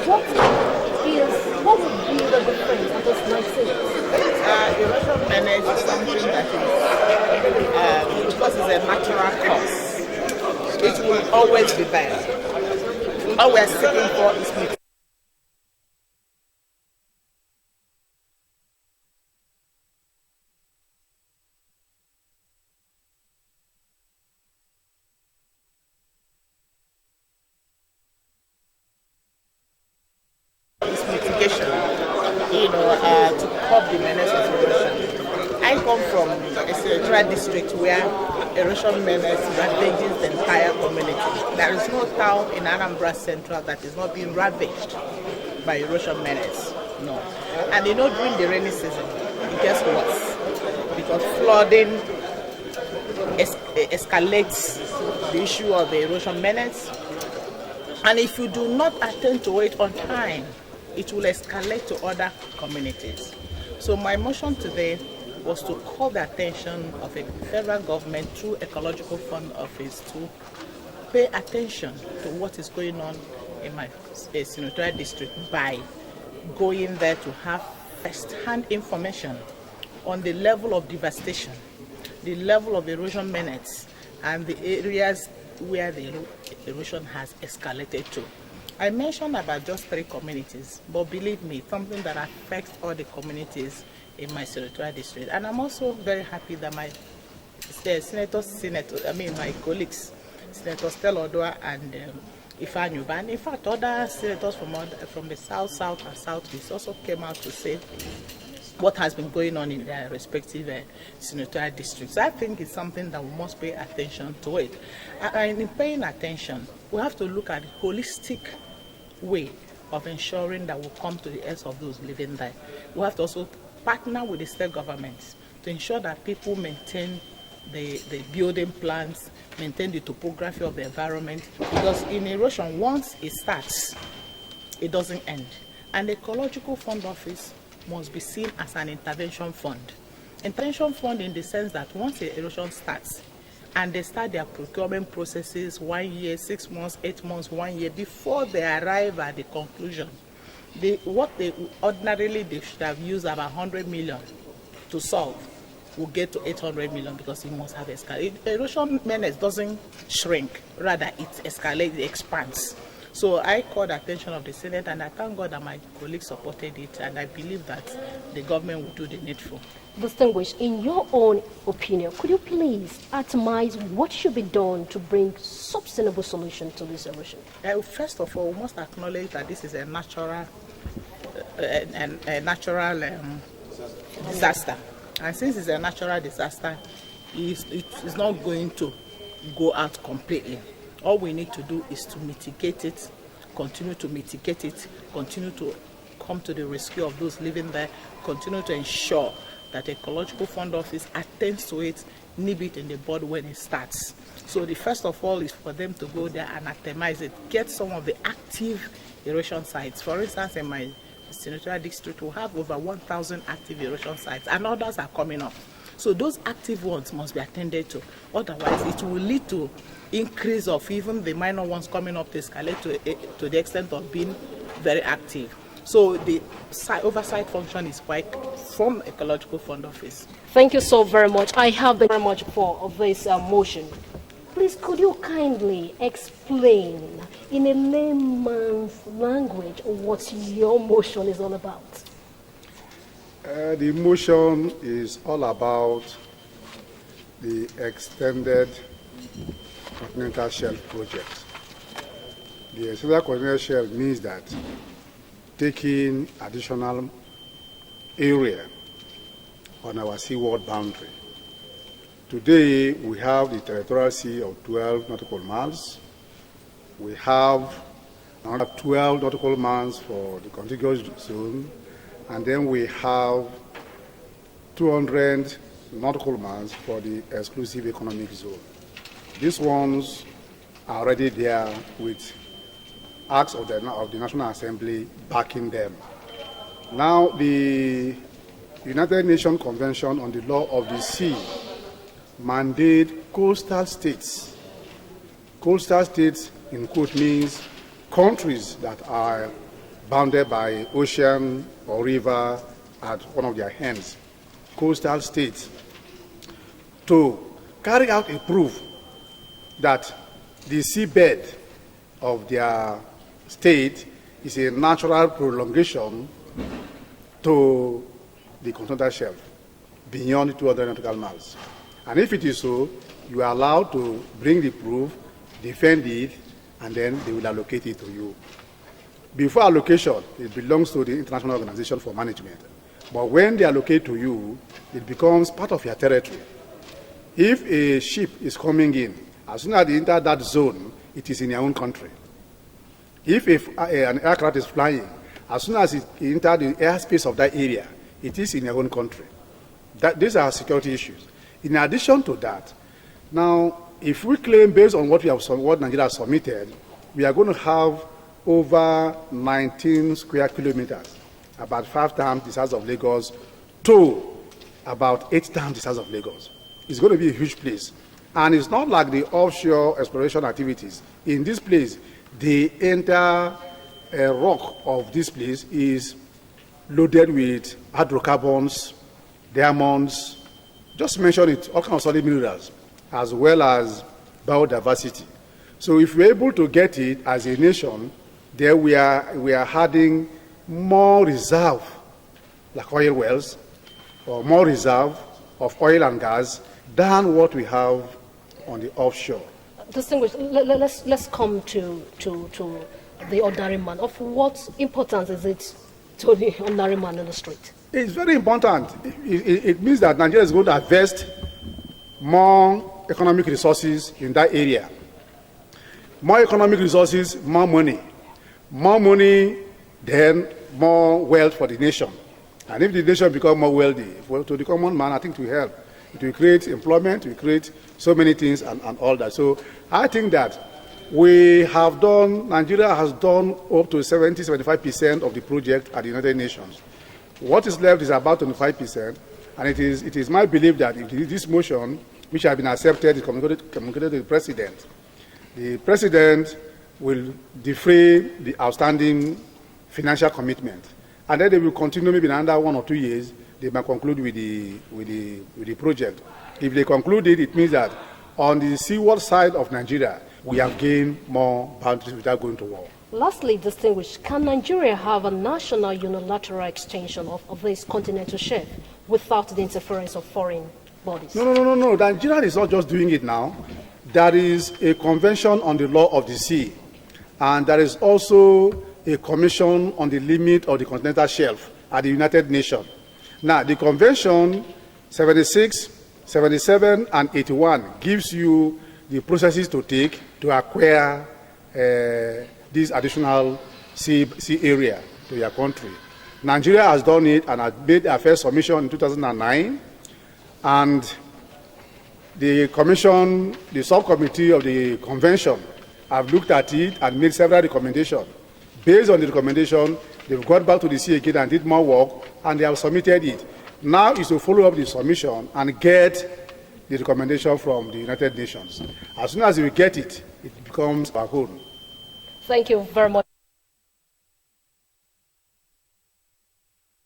What would be the difference of this 19? Erosion management is something that is, because it's a natural cause, it will always be there. All we are seeking for is mitigation, to curb the menace of erosion. I come from a senatorial district where erosion menace ravages the entire community. There is no town in Anambra Central that is not being ravaged by erosion menace. No. And during the rainy season, it gets worse because flooding escalates the issue of the erosion menace. And if you do not attend to it on time, it will escalate to other communities. So my motion today was to call the attention of the federal government through Ecological Fund Office to pay attention to what is going on in my senatorial district by going there to have first-hand information on the level of devastation, the level of erosion menace, and the areas where the erosion has escalated to. I mentioned about just 3 communities, but believe me, something that affects all the communities in my senatorial district. And I'm also very happy that my my colleagues, Senator Stella Odua and Ifeanyi, and in fact other senators from the South, and Southeast also came out to say what has been going on in their respective senatorial districts. I think it's something that we must pay attention to it. And in paying attention, we have to look at a holistic way of ensuring that we come to the ends of those living there. We have to also partner with the state governments to ensure that people maintain the building plans, maintain the topography of the environment, because in erosion, once it starts, it doesn't end. And the Ecological Fund Office must be seen as an intervention fund. Intervention fund in the sense that once the erosion starts, and they start their procurement processes 1 year, 6 months, 8 months, 1 year, before they arrive at the conclusion, what they ordinarily they should have used about 100 million to solve will get to 800 million because it must have escalated. Erosion menace doesn't shrink, rather it escalates, it expands. So I called the attention of the Senate, and I thank God that my colleagues supported it, and I believe that the government will do the needful. Distinguished, in your own opinion, could you please atomize what should be done to bring sustainable solution to this erosion? First of all, we must acknowledge that this is a natural disaster. And since it's a natural disaster, it's not going to go out completely. All we need to do is to mitigate it, continue to mitigate it, continue to come to the rescue of those living there, continue to ensure that the Ecological Fund Office attends to it, nib it in the bud when it starts. So the first of all is for them to go there and atomize it, get some of the active erosion sites. For instance, in my senatorial district, we have over 1,000 active erosion sites, and others are coming up. So those active ones must be attended to. Otherwise, it will lead to increase of even the minor ones coming up to escalate to the extent of being very active. So the oversight function is quite from Ecological Fund Office. Thank you so very much. I have very much for this motion. Please, could you kindly explain in a layman's language what your motion is all about? The motion is all about the extended continental shelf project. The extended continental shelf means that taking additional area on our seaward boundary. Today, we have the territorial sea of 12 nautical miles. We have another 12 nautical miles for the contiguous zone, and then we have 200 nautical miles for the exclusive economic zone. These ones are already there with acts of the National Assembly backing them. Now, the United Nations Convention on the Law of the Sea mandate coastal states. Coastal states, in quote, means countries that are bounded by ocean or river at one of their ends, coastal states, to carry out a proof that the seabed of their state is a natural prolongation to the continental shelf beyond 200 nautical miles. And if it is so, you are allowed to bring the proof, defend it, and then they will allocate it to you. Before allocation, it belongs to the International Organization for Management. But when they allocate to you, it becomes part of your territory. If a ship is coming in, as soon as they enter that zone, it is in your own country. If an aircraft is flying, as soon as it enters the airspace of that area, it is in your own country. These are security issues. In addition to that, now, if we claim based on what Nigeria has submitted, we are going to have over 19 square kilometers, about 5 times the size of Lagos, to about 8 times the size of Lagos. It's going to be a huge place. And it's not like the offshore exploration activities. In this place, the entire rock of this place is loaded with hydrocarbons, diamonds, just mention it, all kinds of solid minerals, as well as biodiversity. So if we're able to get it as a nation, then we are adding more reserve, like oil wells, or more reserve of oil and gas than what we have on the offshore. Distinguished, let's come to the ordinary man. Of what importance is it to the ordinary man in the street? It's very important. It means that Nigeria is going to invest more economic resources in that area. More economic resources, more money. More money, then more wealth for the nation. And if the nation becomes more wealthy, to the common man, I think it will help. It will create employment, it will create so many things and all that. So I think that Nigeria has done up to 70-75% of the project at the United Nations. What is left is about 25%, and it is my belief that if this motion, which has been accepted, is communicated to the President will defray the outstanding financial commitment. And then they will continue maybe in under 1 or 2 years, they might conclude with the project. If they conclude it, it means that on the seaward side of Nigeria, we have gained more boundaries without going to war. Lastly, distinguished, can Nigeria have a national unilateral extension of this continental shelf without the interference of foreign bodies? No. Nigeria is not just doing it now. There is a convention on the law of the sea, and there is also a commission on the limit of the continental shelf at the United Nations. Now, the convention 76, 77, and 81 gives you the processes to take to acquire this additional sea area to your country. Nigeria has done it and has made a first submission in 2009, and the commission, the subcommittee of the convention, have looked at it and made several recommendations. Based on the recommendation, they've gone back to the sea again and did more work, and they have submitted it. Now is to follow up the submission and get the recommendation from the United Nations. As soon as we get it, it becomes our own. Thank you very much.